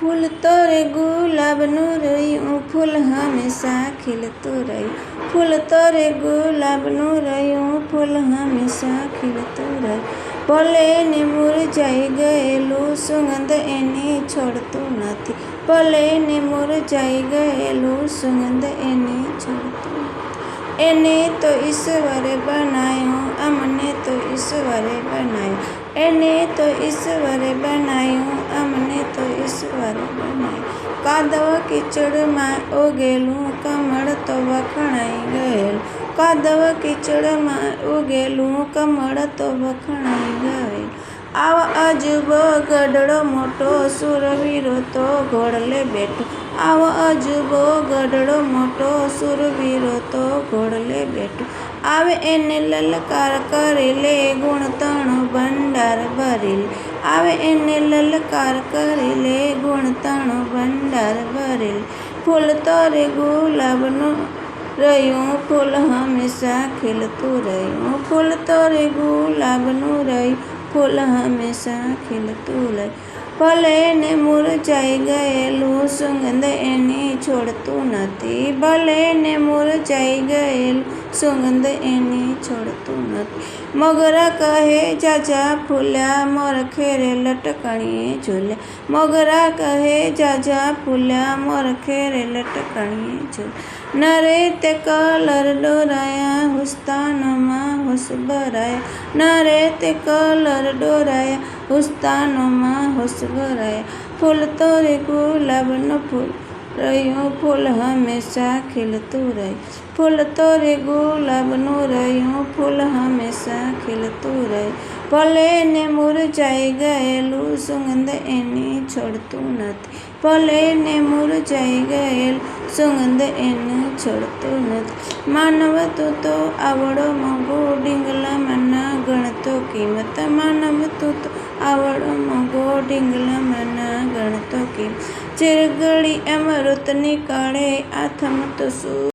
ફૂલ તો રે ગુલાબનું રહ્યું, ફૂલ હંમેશા ખીલતું રહ્યું. ફૂલ તો રે ગુલાબનું રહ્યું, ફૂલ હંમેશા ખીલતું રહ્યું. ભલે ને મુરઝાઈ ગયેલું, સુગંધ એની છોડતું નથી. ભલે ને મુરઝાઈ ગયેલું, સુગંધ એની છોડતું નથી. એને તો ઈશ્વરે બનાવ્યું, અમને તો ઈશ્વરે બનાવ્યું. એને તો ઈશ્વરે બનાવ્યું, અમને તો ઈશ્વરે બનાવ્યું. કાદવ કીચડમાં ઉગેલું કમળ તો વખણાઈ ગયેલું. કાદવ કીચડમાં ઉગેલું કમળ તો વખણાઈ ગયેલું. આવો અજુબો ગઢડો મોટો, શૂરવીરો તો ઘોડલે બેઠો. આવો અજુબો ગઢડો મોટો, શૂરવીરો તો ઘોડલે બેઠો. આવે એને લલકાર કરી લે, ગુણતણો ભંડાર ભરી લે. આવે એને લલકાર કરી લે, ગુણતણો ભંડાર ભરી લે. ફૂલ તો રે ગુલાબનું રહ્યું, ફૂલ હંમેશા ખીલતું રહ્યું. ફૂલ તો રે ગુલાબનું રહ્યું, ફૂલ હંમેશા ખીલતું રહ્યું. ભલે ને મુરઝાઈ ગયેલું, સુગંધ એની છોડતું નથી. ભલે ને મુરઝાઈ ગયેલું, સુગંધ એની છોડતું નથી. મોગરા કહે જાજા ફૂલ્યા, મોર ખેરે લટકણીએ ઝૂલ્યા. મોગરા કહે જાજા ફૂલ્યા, મોર ખેરે લટકણીએ ઝૂલ્યા. નરે તે કલર ડોરાયા, હુસ્તાનોમાં હોશ ભરાયા. નરે તે કલર ડોરાયા, હુસ્તાનોમાં હોશ ભરાયા. ફૂલ તો રે ગુલાબનું ફૂલ રહ્યું, ફૂલ હંમેશા ખીલતું રહ્યું. ફૂલ તો રે ગુલાબનું રહ્યું, ફૂલ હંમેશા ખીલતું રહ્યું. ભલે ને મુરઝાઈ ગયેલું, સુગંધ એની છોડતું નથી. ભલે ને મુરઝાઈ ગયેલું, સુગંધ એને છોડતું નથી. માનવ તું તો આવડો મોંઘો, ડીંગલામાં ના ગણતો કિંમત. માનવ તું તો આવડો મોંઘો, ડીંગલામાં ના ગણતો કિંમત. ચીરગળી અમૃત નીકળે, આથમ તો શું